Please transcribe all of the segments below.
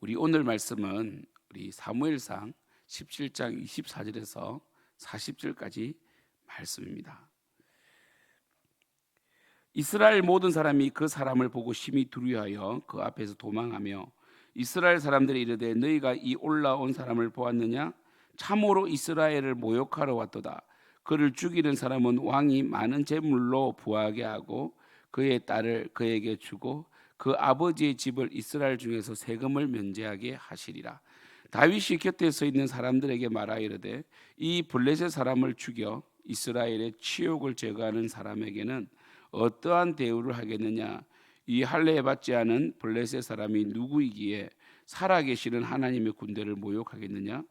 우리 오늘 말씀은 우리 사무엘상 17장 24절에서 40절까지 말씀입니다. 이스라엘 모든 사람이 그 사람을 보고 심히 두려워하여 그 앞에서 도망하며 이스라엘 사람들이 이르되 너희가 이 올라온 사람을 보았느냐? 참으로 이스라엘을 모욕하러 왔도다. 그를 죽이는 사람은 왕이 많은 재물로 부하게 하고 그의 딸을 그에게 주고 그 아버지의 집을 이스라엘 중에서 세금을 면제하게 하시리라. 다윗이 곁에 서 있는 사람들에게 말하이르되 이 블레셋 사람을 죽여 이스라엘의 치욕을 제거하는 사람에게는 어떠한 대우를 하겠느냐? 이 할례 받지 않은 블레셋 사람이 누구이기에 살아계시는 하나님의 군대를 모욕하겠느냐?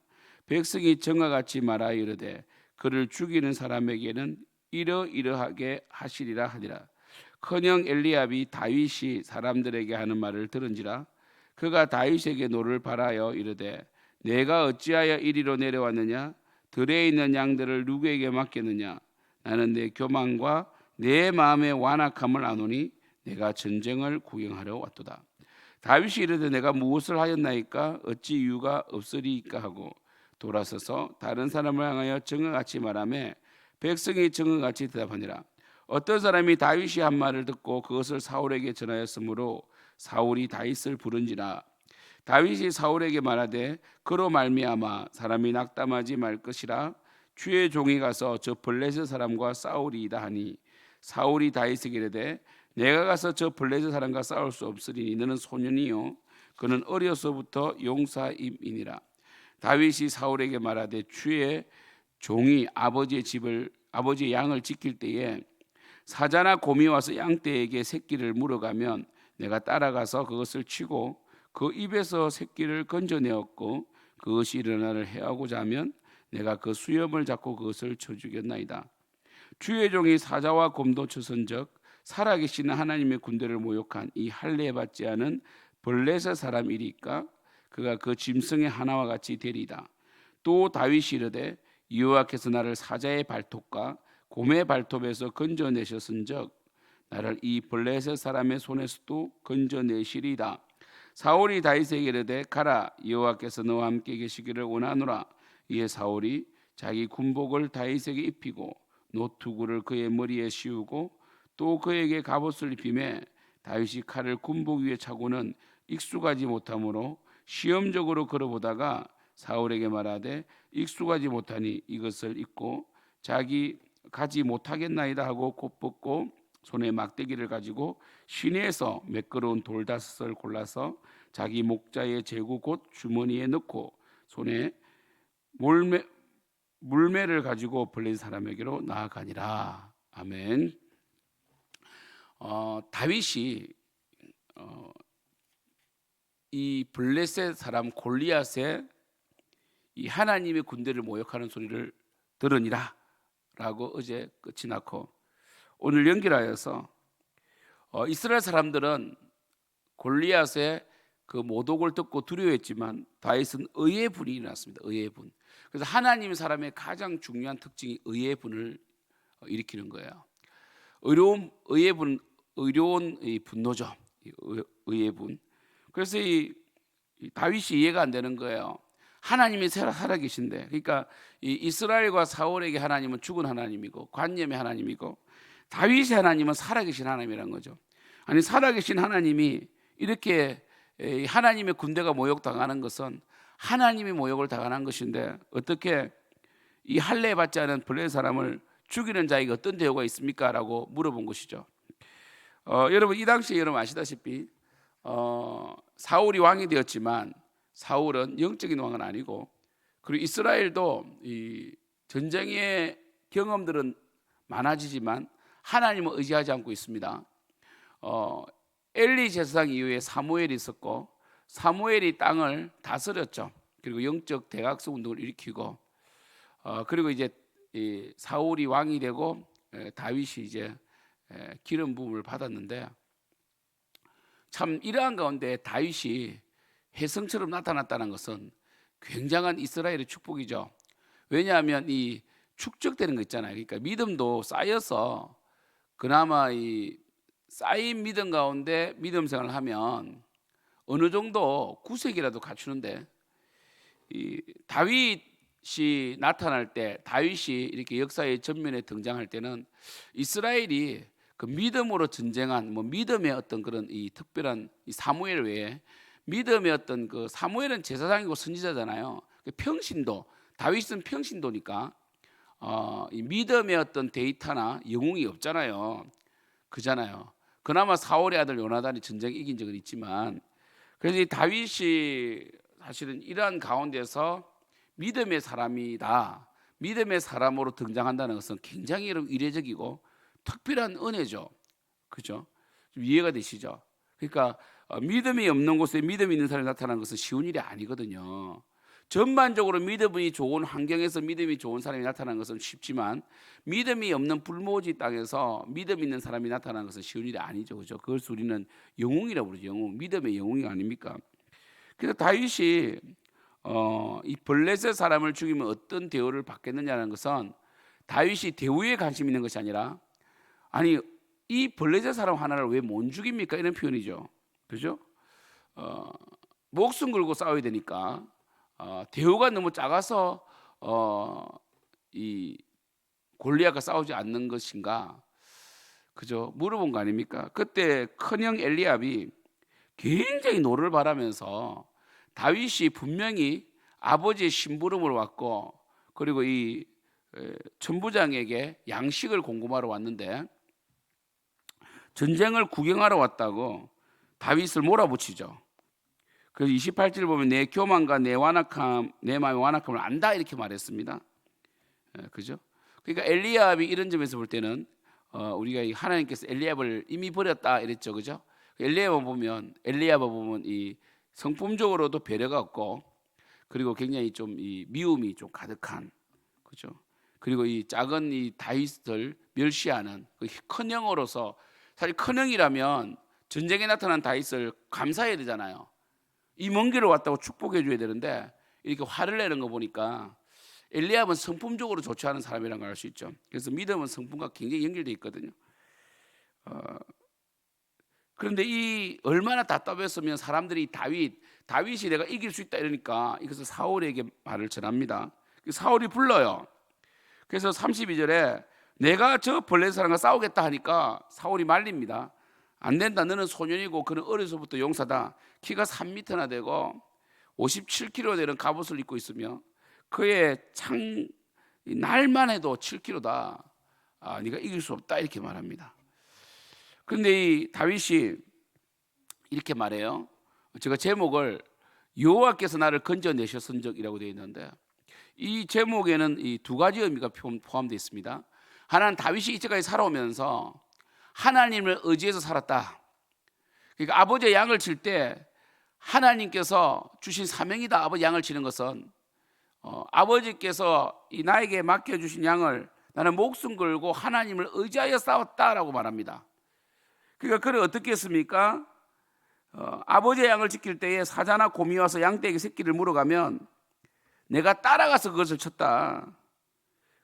백성이 정과 같이 말하이르되 그를 죽이는 사람에게는 이러이러하게 하시리라 하니라. 커녕 엘리압이 다윗이 사람들에게 하는 말을 들은지라 그가 다윗에게 노를 바라여 이르되 내가 어찌하여 이리로 내려왔느냐? 들에 있는 양들을 누구에게 맡겠느냐? 나는 내 교만과 내 마음의 완악함을 아노니 내가 전쟁을 구경하러 왔도다. 다윗이 이르되 내가 무엇을 하였나이까? 어찌 이유가 없으리이까 하고 돌아서서 다른 사람을 향하여 정같이 말하며 백성이 정같이 대답하니라. 어떤 사람이 다윗이 한 말을 듣고 그것을 사울에게 전하였으므로 사울이 다윗을 부른지라. 다윗이 사울에게 말하되 그로 말미암아 사람이 낙담하지 말 것이라. 주의 종이 가서 저 블레셋 사람과 싸우리이다 하니 사울이 다윗에게 이르되 내가 가서 저 블레셋 사람과 싸울 수 없으리니 너는 소년이요 그는 어려서부터 용사임이니라. 다윗이 사울에게 말하되 주의 종이 아버지의 양을 지킬 때에 사자나 곰이 와서 양떼에게 새끼를 물어가면 내가 따라가서 그것을 치고 그 입에서 새끼를 건져내었고 그것이 일어나를 해하고자 하면 내가 그 수염을 잡고 그것을 쳐 죽였나이다. 주의 종이 사자와 곰도 쳐선적 살아계시는 하나님의 군대를 모욕한 이 할례 받지 않은 블레셋 사람이리까? 그가 그 짐승의 하나와 같이 되리이다. 또 다윗이 이르되 여호와께서 나를 사자의 발톱과 곰의 발톱에서 건져내셨은적 나를 이 블레셋 사람의 손에서도 건져내시리이다. 사울이 다윗에게 이르되 가라 여호와께서 너와 함께 계시기를 원하노라. 이에 사울이 자기 군복을 다윗에게 입히고 노투구를 그의 머리에 씌우고 또 그에게 갑옷을 입히매 다윗이 칼을 군복 위에 차고는 익숙하지 못하므로 시험적으로 걸어보다가 사울에게 말하되 익숙하지 못하니 이것을 입고 자기 가지 못하겠나이다 하고 곧 벗고 손에 막대기를 가지고 시내에서 매끄러운 돌 5을 골라서 자기 목자의 제구 곧 주머니에 넣고 손에 물매를 가지고 블레셋 사람에게로 나아가니라. 아멘. 다윗이 이 블레셋 사람 골리앗의 이 하나님의 군대를 모욕하는 소리를 들으니라 라고 어제 끝이 났고 오늘 연결하여서 이스라엘 사람들은 골리앗의 그 모독을 듣고 두려워했지만 다윗은 의의 분이 일어났습니다. 의의 분. 그래서 하나님 사람의 가장 중요한 특징이 의의 분을 일으키는 거예요. 의로운 이 분노죠. 의의 분. 그래서 이 다윗이 이해가 안 되는 거예요. 하나님이 살아계신데, 그러니까 이 이스라엘과 사울에게 하나님은 죽은 하나님이고 관념의 하나님이고 다윗의 하나님은 살아계신 하나님이라는 거죠. 아니 살아계신 하나님이 이렇게 하나님의 군대가 모욕당하는 것은 하나님이 모욕을 당하는 것인데 어떻게 이 할례 받지 않은 블레셋 사람을 죽이는 자에게 어떤 대우가 있습니까? 라고 물어본 것이죠. 여러분 이 당시에 여러분 아시다시피 사울이 왕이 되었지만 사울은 영적인 왕은 아니고 그리고 이스라엘도 이 전쟁의 경험들은 많아지지만 하나님을 의지하지 않고 있습니다. 엘리 제사장 이후에 사무엘이 있었고 사무엘이 땅을 다스렸죠. 그리고 영적 대각성 운동을 일으키고 그리고 이제 이 사울이 왕이 되고 다윗이 이제 기름 부음을 받았는데 참 이러한 가운데 다윗이 혜성처럼 나타났다는 것은 굉장한 이스라엘의 축복이죠. 왜냐하면 이 축적되는 거 있잖아요. 그러니까 믿음도 쌓여서 그나마 이 쌓인 믿음 가운데 믿음 생활을 하면 어느 정도 구색이라도 갖추는데, 이 다윗이 나타날 때, 다윗이 이렇게 역사의 전면에 등장할 때는 이스라엘이 그 믿음으로 전쟁한 믿음의 어떤 그런 이 특별한 이 사무엘 외에 믿음의 어떤 그 사무엘은 제사장이고 선지자잖아요. 평신도, 다윗은 평신도니까 이 믿음의 어떤 데이터나 영웅이 없잖아요. 그잖아요. 그나마 사울의 아들 요나단이 전쟁 이긴 적은 있지만, 그래서 이 다윗이 사실은 이러한 가운데서 믿음의 사람이다, 믿음의 사람으로 등장한다는 것은 굉장히 이례적이고 특별한 은혜죠. 그죠? 좀 이해가 되시죠? 그러니까 믿음이 없는 곳에 믿음이 있는 사람이 나타나는 것은 쉬운 일이 아니거든요. 전반적으로 믿음이 좋은 환경에서 믿음이 좋은 사람이 나타나는 것은 쉽지만, 믿음이 없는 불모지 땅에서 믿음 있는 사람이 나타나는 것은 쉬운 일이 아니죠. 그죠? 그걸 우리는 영웅이라고 부르죠. 영웅, 믿음의 영웅이 아닙니까? 그래서 다윗이 이 블레셋 사람을 죽이면 어떤 대우를 받겠느냐는 것은 다윗이 대우에 관심 있는 것이 아니라, 아니 이 블레셋 사람 하나를 왜 못 죽입니까? 이런 표현이죠. 그죠? 목숨 걸고 싸워야 되니까 대우가 너무 작아서 이 골리앗과 싸우지 않는 것인가? 그죠? 물어본 거 아닙니까? 그때 큰형 엘리압이 굉장히 노를 바라면서 다윗이 분명히 아버지의 심부름으로 왔고, 그리고 이 천부장에게 양식을 공급하러 왔는데 전쟁을 구경하러 왔다고 다윗을 몰아붙이죠. 그래서 28절 보면 내 교만과 내 완악함, 내 마음의 완악함을 안다, 이렇게 말했습니다. 그죠? 그러니까 엘리압이 이런 점에서 볼 때는 우리가 하나님께서 엘리압을 이미 버렸다 이랬죠. 그죠? 엘리압을 보면 이 성품적으로도 배려가 없고, 그리고 굉장히 좀 이 미움이 좀 가득한, 그죠? 그리고 이 작은 이 다윗을 멸시하는 그 큰 형으로서, 사실 큰 형이라면 전쟁에 나타난 다윗을 감사해야 되잖아요. 이 먼 길을 왔다고 축복해 줘야 되는데 이렇게 화를 내는 거 보니까 엘리압은 성품적으로 좋지 않은 사람이라는 걸 알 수 있죠. 그래서 믿음은 성품과 굉장히 연결되어 있거든요. 그런데 이 얼마나 답답했으면 사람들이 다윗이 내가 이길 수 있다 이러니까 이것을 사울에게 말을 전합니다. 사울이 불러요. 그래서 32절에 내가 저 블레셋 사람과 싸우겠다 하니까 사울이 말립니다. 안 된다, 너는 소년이고 그는 어려서부터 용사다. 키가 3m나 되고 57kg 되는 갑옷을 입고 있으며 그의 날만 해도 7kg다. 네가 이길 수 없다, 이렇게 말합니다. 그런데 이 다윗이 이렇게 말해요. 제가 제목을 여호와께서 나를 건져내셨은적이라고 되어 있는데, 이 제목에는 이 두 가지 의미가 포함되어 있습니다. 하나는 다윗이 이때까지 살아오면서 하나님을 의지해서 살았다. 그러니까 아버지의 양을 칠 때 하나님께서 주신 사명이다. 아버지 양을 치는 것은 아버지께서 이 나에게 맡겨주신 양을 나는 목숨 걸고 하나님을 의지하여 싸웠다라고 말합니다. 그러니까 그를 어떻게 했습니까? 아버지의 양을 지킬 때에 사자나 곰이 와서 양떼에게 새끼를 물어가면 내가 따라가서 그것을 쳤다.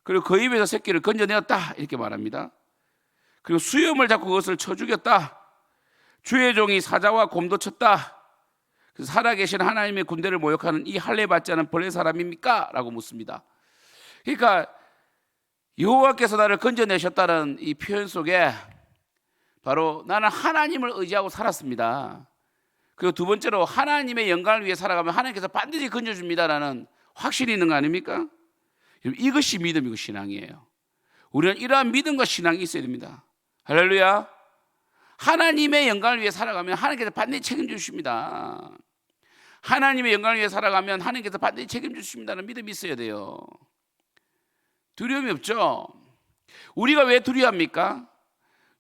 그리고 그 입에서 새끼를 건져내었다, 이렇게 말합니다. 그리고 수염을 잡고 그것을 쳐 죽였다. 주의 종이 사자와 곰도 쳤다. 그래서 살아계신 하나님의 군대를 모욕하는 이 할례 받지 않은 벌레 사람입니까? 라고 묻습니다. 그러니까 여호와께서 나를 건져내셨다는 이 표현 속에 바로 나는 하나님을 의지하고 살았습니다. 그리고 두 번째로 하나님의 영광을 위해 살아가면 하나님께서 반드시 건져줍니다라는 확신이 있는 거 아닙니까? 이것이 믿음이고 신앙이에요. 우리는 이러한 믿음과 신앙이 있어야 됩니다. 할렐루야. 하나님의 영광을 위해 살아가면 하나님께서 반드시 책임져 주십니다. 하나님의 영광을 위해 살아가면 하나님께서 반드시 책임져 주십니다는 믿음이 있어야 돼요. 두려움이 없죠. 우리가 왜 두려워합니까?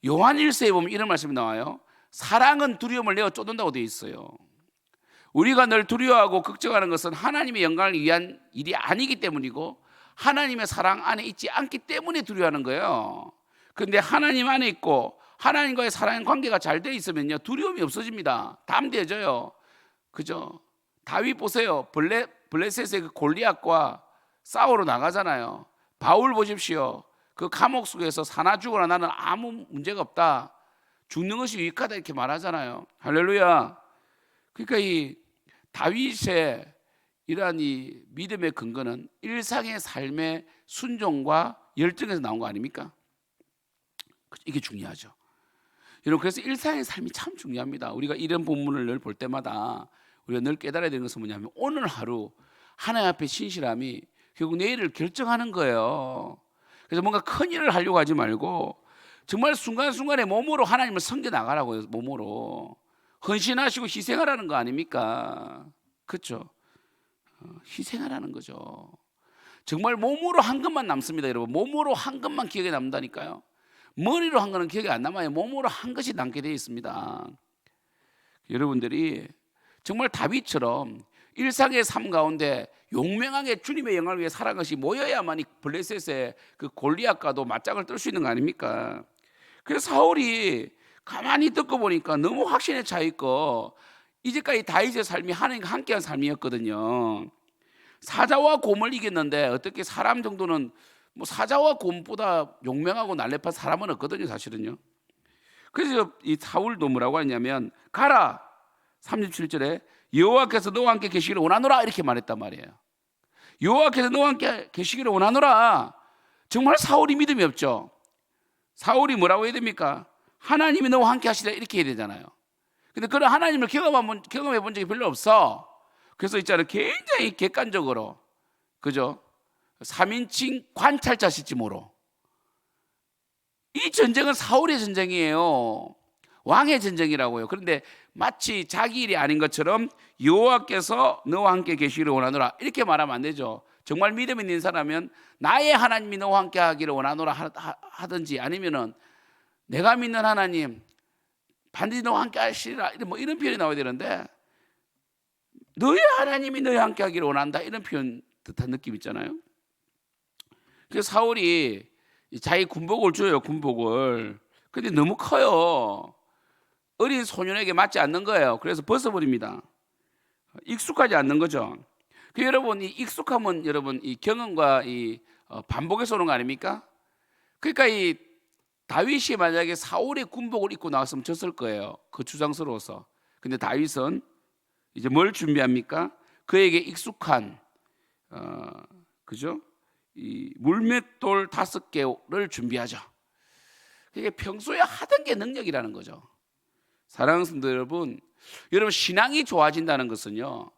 요한 1서에 보면 이런 말씀이 나와요. 사랑은 두려움을 내어 쫓는다고 되어 있어요. 우리가 늘 두려워하고 걱정하는 것은 하나님의 영광을 위한 일이 아니기 때문이고 하나님의 사랑 안에 있지 않기 때문에 두려워하는 거예요. 그런데 하나님 안에 있고 하나님과의 사랑의 관계가 잘 되어 있으면요, 두려움이 없어집니다. 담대해져요. 그죠? 다윗 보세요. 블레셋의 그 골리앗과 싸우러 나가잖아요. 바울 보십시오. 그 감옥 속에서 사나 죽어라 나는 아무 문제가 없다. 죽는 것이 유익하다, 이렇게 말하잖아요. 할렐루야. 그러니까 이 다윗의 이러한 이 믿음의 근거는 일상의 삶의 순종과 열정에서 나온 거 아닙니까? 이게 중요하죠. 여러분, 그래서 일상의 삶이 참 중요합니다. 우리가 이런 본문을 늘 볼 때마다 우리가 늘 깨달아야 되는 것은 뭐냐면, 오늘 하루 하나님 앞에 신실함이 결국 내일을 결정하는 거예요. 그래서 뭔가 큰 일을 하려고 하지 말고 정말 순간순간에 몸으로 하나님을 섬겨 나가라고요. 몸으로 헌신하시고 희생하라는 거 아닙니까? 그렇죠? 희생하라는 거죠. 정말 몸으로 한 것만 남습니다, 여러분. 몸으로 한 것만 기억에 남는다니까요. 머리로 한 거는 기억이 안 남아요. 몸으로 한 것이 남게 되어 있습니다. 여러분들이 정말 다윗처럼 일상의 삶 가운데 용맹하게 주님의 영광을 위해 살아간 것이 모여야만 이 블레셋의 그 골리앗과도 맞짱을 뜰 수 있는 거 아닙니까? 그래서 사울이 가만히 듣고 보니까 너무 확신에 차 있고, 이제까지 다윗의 삶이 하나님과 함께한 삶이었거든요. 사자와 곰을 이겼는데 어떻게 사람 정도는, 뭐 사자와 곰보다 용맹하고 날렵한 사람은 없거든요, 사실은요. 그래서 이 사울도 뭐라고 하냐면, 가라, 37절에 여호와께서 너와 함께 계시기를 원하노라, 이렇게 말했단 말이에요. 여호와께서 너와 함께 계시기를 원하노라. 정말 사울이 믿음이 없죠. 사울이 뭐라고 해야 됩니까? 하나님이 너와 함께 하시라, 이렇게 해야 되잖아요. 근데 그런 하나님을 경험해 본 적이 별로 없어. 그래서 있잖아요, 굉장히 객관적으로, 그죠? 3인칭 관찰자 시점으로 이 전쟁은 사울의 전쟁이에요. 왕의 전쟁이라고요. 그런데 마치 자기 일이 아닌 것처럼 여호와께서 너와 함께 계시기를 원하노라, 이렇게 말하면 안 되죠. 정말 믿음 있는 사람은 나의 하나님이 너와 함께 하기를 원하노라 하든지, 아니면은 내가 믿는 하나님 반드시 너와 함께 하시리라, 뭐 이런 표현이 나와야 되는데, 너의 하나님이 너와 함께 하기를 원한다, 이런 표현 듯한 느낌 있잖아요. 그래서 사울이 자기 군복을 줘요, 군복을. 근데 너무 커요. 어린 소년에게 맞지 않는 거예요. 그래서 벗어버립니다. 익숙하지 않는 거죠. 그 여러분, 이 익숙함은 여러분 이 경험과 이 반복에서 오는 거 아닙니까? 그러니까 이 다윗이 만약에 사울의 군복을 입고 나왔으면 졌을 거예요. 그 주장스러워서. 근데 다윗은 이제 뭘 준비합니까? 그에게 익숙한 그죠? 이 물맷돌 5개를 준비하죠. 그게 평소에 하던 게 능력이라는 거죠. 사랑하는 성도 여러분, 여러분 신앙이 좋아진다는 것은요,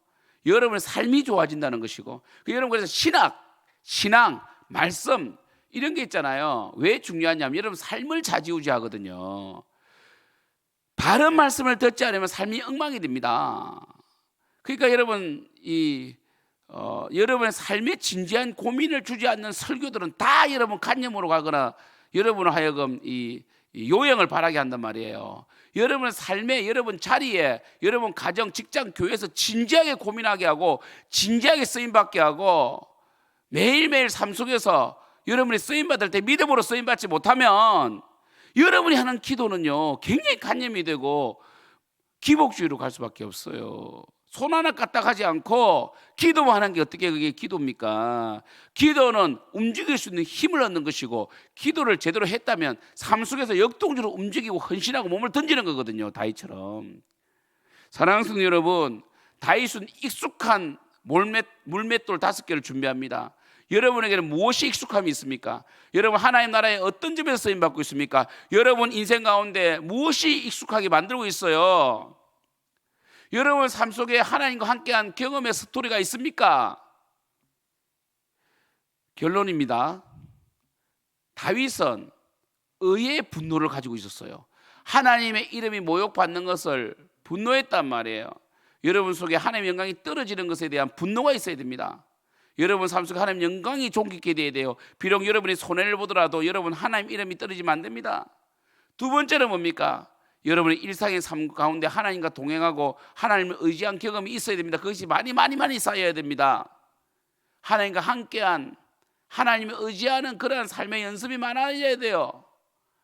여러분의 삶이 좋아진다는 것이고, 여러분 그래서 신앙, 말씀 이런 게 있잖아요. 왜 중요하냐면 여러분 삶을 좌지우지하거든요. 바른 말씀을 듣지 않으면 삶이 엉망이 됩니다. 그러니까 여러분 여러분의 삶에 진지한 고민을 주지 않는 설교들은 다 여러분 간념으로 가거나 여러분을 하여금 이 요행을 바라게 한단 말이에요. 여러분의 삶에, 여러분 자리에, 여러분 가정, 직장, 교회에서 진지하게 고민하게 하고 진지하게 쓰임받게 하고, 매일매일 삶 속에서 여러분이 쓰임받을 때 믿음으로 쓰임받지 못하면 여러분이 하는 기도는요 굉장히 간념이 되고 기복주의로 갈 수밖에 없어요. 손 하나 까딱하지 않고 기도만 하는 게 어떻게 그게 기도입니까? 기도는 움직일 수 있는 힘을 얻는 것이고, 기도를 제대로 했다면 삶 속에서 역동적으로 움직이고 헌신하고 몸을 던지는 거거든요, 다윗처럼. 사랑하는 성도 여러분, 다윗은 익숙한 물맷돌 5개를 준비합니다. 여러분에게는 무엇이 익숙함이 있습니까? 여러분 하나님 나라의 어떤 점에서 쓰임받고 있습니까? 여러분 인생 가운데 무엇이 익숙하게 만들고 있어요? 여러분 삶 속에 하나님과 함께한 경험의 스토리가 있습니까? 결론입니다. 다윗은 의의 분노를 가지고 있었어요. 하나님의 이름이 모욕받는 것을 분노했단 말이에요. 여러분 속에 하나님의 영광이 떨어지는 것에 대한 분노가 있어야 됩니다. 여러분 삶 속에 하나님 영광이 존귀케 돼야 돼요. 비록 여러분이 손해를 보더라도 여러분 하나님 이름이 떨어지면 안 됩니다. 두 번째는 뭡니까? 여러분의 일상의 삶 가운데 하나님과 동행하고 하나님을 의지한 경험이 있어야 됩니다. 그것이 많이 쌓여야 됩니다. 하나님과 함께한, 하나님을 의지하는 그러한 삶의 연습이 많아져야 돼요.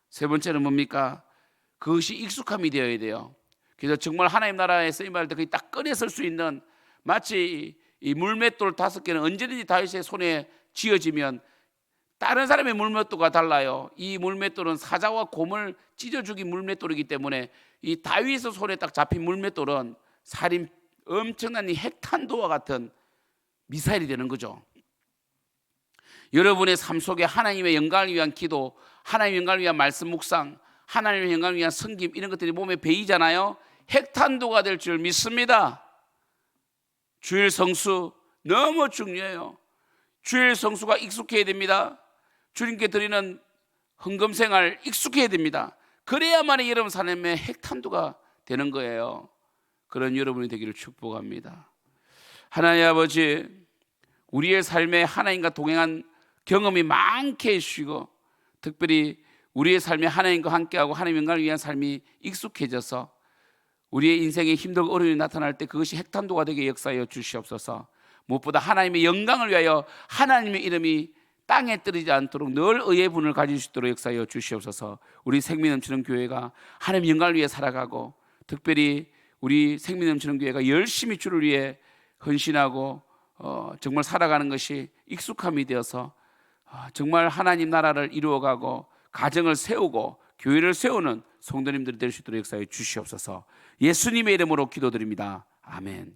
세 번째는 뭡니까? 그것이 익숙함이 되어야 돼요. 그래서 정말 하나님 나라에 쓰임받을 때 그게 딱 꺼내설 수 있는, 마치 이 물맷돌 5개는 언제든지 다윗의 손에 쥐어지면 다른 사람의 물맷돌과 달라요. 이 물맷돌은 사자와 곰을 찢어 죽인 물맷돌이기 때문에 이 다윗의 손에 딱 잡힌 물맷돌은 살인, 엄청난 이 핵탄두와 같은 미사일이 되는 거죠. 여러분의 삶 속에 하나님의 영광을 위한 기도, 하나님의 영광을 위한 말씀 묵상, 하나님의 영광을 위한 섬김, 이런 것들이 몸에 배이잖아요. 핵탄두가 될 줄 믿습니다. 주일 성수 너무 중요해요. 주일 성수가 익숙해야 됩니다. 주님께 드리는 헌금 생활 익숙해야 됩니다. 그래야만 여러분 삶의 핵탄두가 되는 거예요. 그런 여러분이 되기를 축복합니다. 하나님 아버지, 우리의 삶에 하나님과 동행한 경험이 많게 해주시고, 특별히 우리의 삶에 하나님과 함께하고 하나님의 영광을 위한 삶이 익숙해져서 우리의 인생에 힘들고 어려움이 나타날 때 그것이 핵탄두가 되게 역사하여 주시옵소서. 무엇보다 하나님의 영광을 위하여 하나님의 이름이 땅에 떨어지지 않도록 늘 의의 분을 가질 수 있도록 역사하여 주시옵소서. 우리 생명 넘치는 교회가 하나님의 영광을 위해 살아가고, 특별히 우리 생명 넘치는 교회가 열심히 주를 위해 헌신하고 정말 살아가는 것이 익숙함이 되어서 정말 하나님 나라를 이루어가고 가정을 세우고 교회를 세우는 성도님들이 될 수 있도록 역사해 주시옵소서. 예수님의 이름으로 기도드립니다. 아멘.